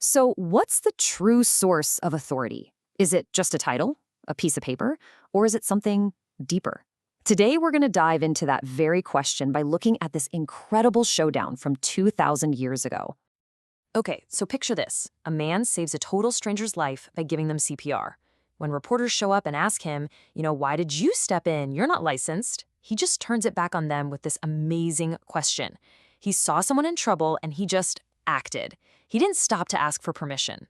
So what's the true source of authority? Is it just a title, a piece of paper, or is it something deeper? Today, we're going to dive into that very question by looking at this incredible showdown from 2,000 years ago. Okay, so picture this. A man saves a total stranger's life by giving them CPR. When reporters show up and ask him, why did you step in? You're not licensed. He just turns it back on them with this amazing question. He saw someone in trouble and he just acted. He didn't stop to ask for permission.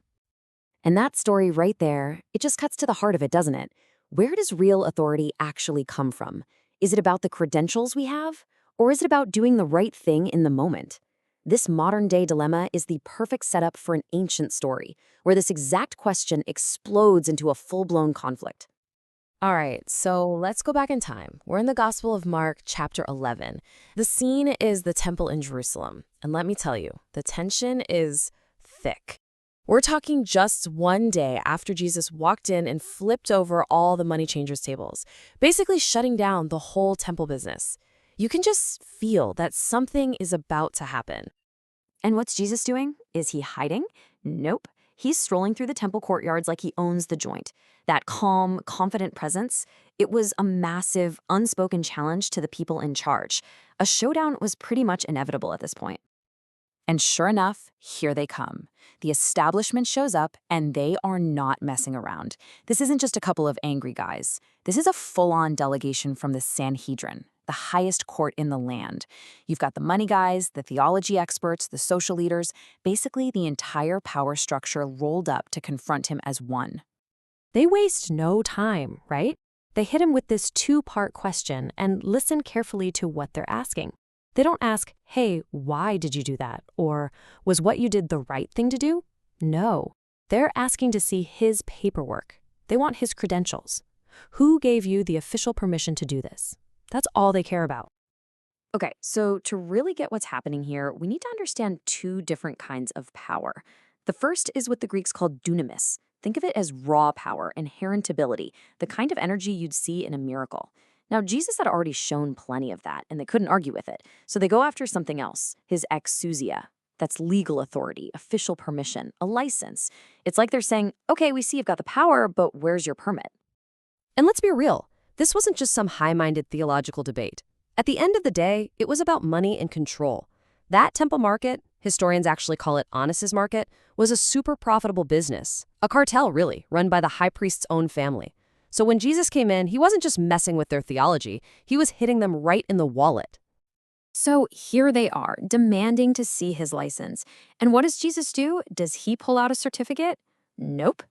And that story right there, it just cuts to the heart of it, doesn't it? Where does real authority actually come from? Is it about the credentials we have? Or is it about doing the right thing in the moment? This modern-day dilemma is the perfect setup for an ancient story, where this exact question explodes into a full-blown conflict. All right, so let's go back in time. We're in the Gospel of Mark, chapter 11. The scene is the temple in Jerusalem. And let me tell you, the tension is thick. We're talking just one day after Jesus walked in and flipped over all the money changers' tables, basically shutting down the whole temple business. You can just feel that something is about to happen. And what's Jesus doing? Is he hiding? Nope. He's strolling through the temple courtyards like he owns the joint. That calm, confident presence, it was a massive, unspoken challenge to the people in charge. A showdown was pretty much inevitable at this point. And sure enough, here they come. The establishment shows up, and they are not messing around. This isn't just a couple of angry guys. This is a full-on delegation from the Sanhedrin, the highest court in the land. You've got the money guys, the theology experts, the social leaders, basically the entire power structure rolled up to confront him as one. They waste no time, right? They hit him with this two-part question and listen carefully to what they're asking. They don't ask, hey, why did you do that? Or, was what you did the right thing to do? No. They're asking to see his paperwork. They want his credentials. Who gave you the official permission to do this? That's all they care about. Okay, so to really get what's happening here, we need to understand two different kinds of power. The first is what the Greeks called dunamis. Think of it as raw power, inherent ability, the kind of energy you'd see in a miracle. Now, Jesus had already shown plenty of that, and they couldn't argue with it. So they go after something else, his exousia. That's legal authority, official permission, a license. It's like they're saying, okay, we see you've got the power, but where's your permit? And let's be real, this wasn't just some high-minded theological debate. At the end of the day, it was about money and control. That temple market, historians actually call it Annas' market, was a super profitable business. A cartel, really, run by the high priest's own family. So when Jesus came in, he wasn't just messing with their theology, he was hitting them right in the wallet. So here they are, demanding to see his license. And what does Jesus do? Does he pull out a certificate? Nope.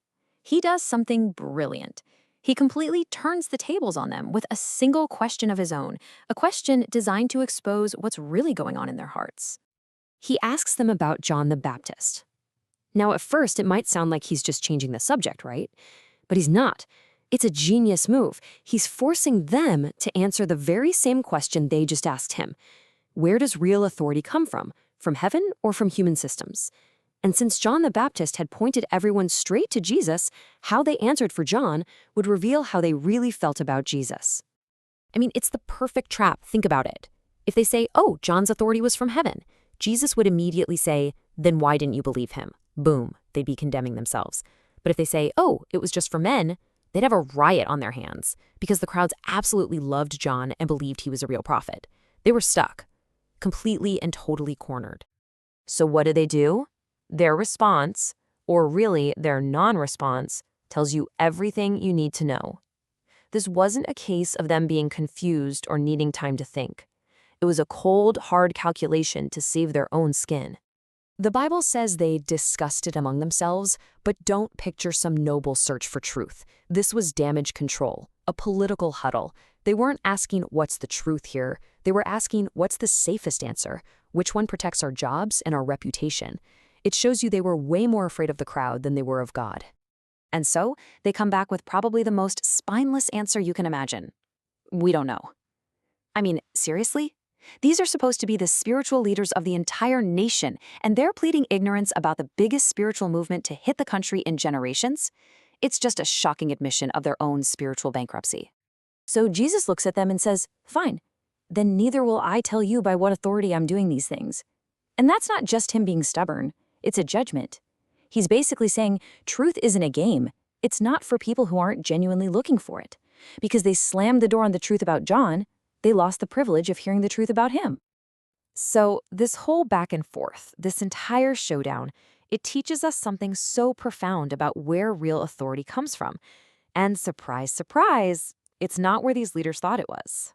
He does something brilliant. He completely turns the tables on them with a single question of his own, a question designed to expose what's really going on in their hearts. He asks them about John the Baptist. Now, at first, it might sound like he's just changing the subject, right? But he's not. It's a genius move. He's forcing them to answer the very same question they just asked him. Where does real authority come from? From heaven or from human systems? And since John the Baptist had pointed everyone straight to Jesus, how they answered for John would reveal how they really felt about Jesus. I mean, it's the perfect trap. Think about it. If they say, oh, John's authority was from heaven, Jesus would immediately say, then why didn't you believe him? Boom, they'd be condemning themselves. But if they say, oh, it was just for men, they'd have a riot on their hands because the crowds absolutely loved John and believed he was a real prophet. They were stuck, completely and totally cornered. So what do? Their response, or really their non-response, tells you everything you need to know. This wasn't a case of them being confused or needing time to think. It was a cold, hard calculation to save their own skin. The Bible says they discussed it among themselves, but don't picture some noble search for truth. This was damage control, a political huddle. They weren't asking what's the truth here. They were asking what's the safest answer, which one protects our jobs and our reputation. It shows you they were way more afraid of the crowd than they were of God. And so they come back with probably the most spineless answer you can imagine. We don't know. I mean, seriously? These are supposed to be the spiritual leaders of the entire nation, and they're pleading ignorance about the biggest spiritual movement to hit the country in generations? It's just a shocking admission of their own spiritual bankruptcy. So Jesus looks at them and says, fine, then neither will I tell you by what authority I'm doing these things. And that's not just him being stubborn. It's a judgment. He's basically saying truth isn't a game. It's not for people who aren't genuinely looking for it. Because they slammed the door on the truth about John, they lost the privilege of hearing the truth about him. So this whole back and forth, this entire showdown, it teaches us something so profound about where real authority comes from. And surprise, surprise, it's not where these leaders thought it was.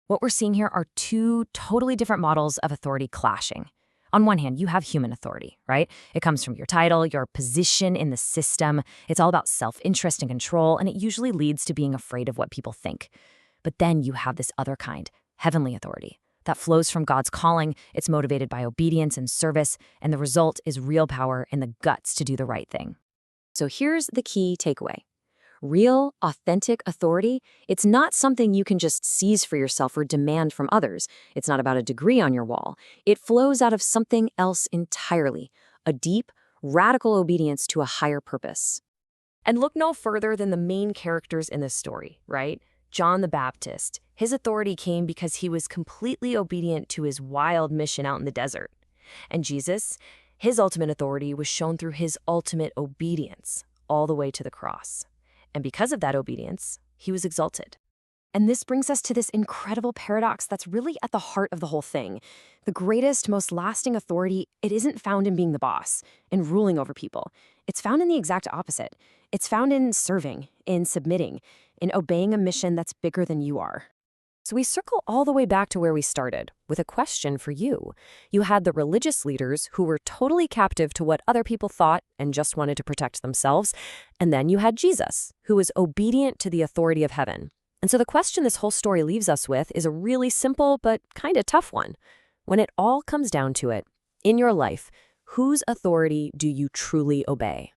What we're seeing here are two totally different models of authority clashing. On one hand, you have human authority, right? It comes from your title, your position in the system. It's all about self-interest and control, and it usually leads to being afraid of what people think. But then you have this other kind, heavenly authority, that flows from God's calling. It's motivated by obedience and service, and the result is real power and the guts to do the right thing. So here's the key takeaway. Real, authentic authority, it's not something you can just seize for yourself or demand from others. It's not about a degree on your wall. It flows out of something else entirely, a deep, radical obedience to a higher purpose. And look no further than the main characters in this story, right? John the Baptist. His authority came because he was completely obedient to his wild mission out in the desert. And Jesus, his ultimate authority was shown through his ultimate obedience, all the way to the cross. And because of that obedience, he was exalted. And this brings us to this incredible paradox that's really at the heart of the whole thing. The greatest, most lasting authority, it isn't found in being the boss, in ruling over people. It's found in the exact opposite. It's found in serving, in submitting, in obeying a mission that's bigger than you are. So we circle all the way back to where we started, with a question for you. You had the religious leaders who were totally captive to what other people thought and just wanted to protect themselves. And then you had Jesus, who was obedient to the authority of heaven. And so the question this whole story leaves us with is a really simple but kind of tough one. When it all comes down to it, in your life, whose authority do you truly obey?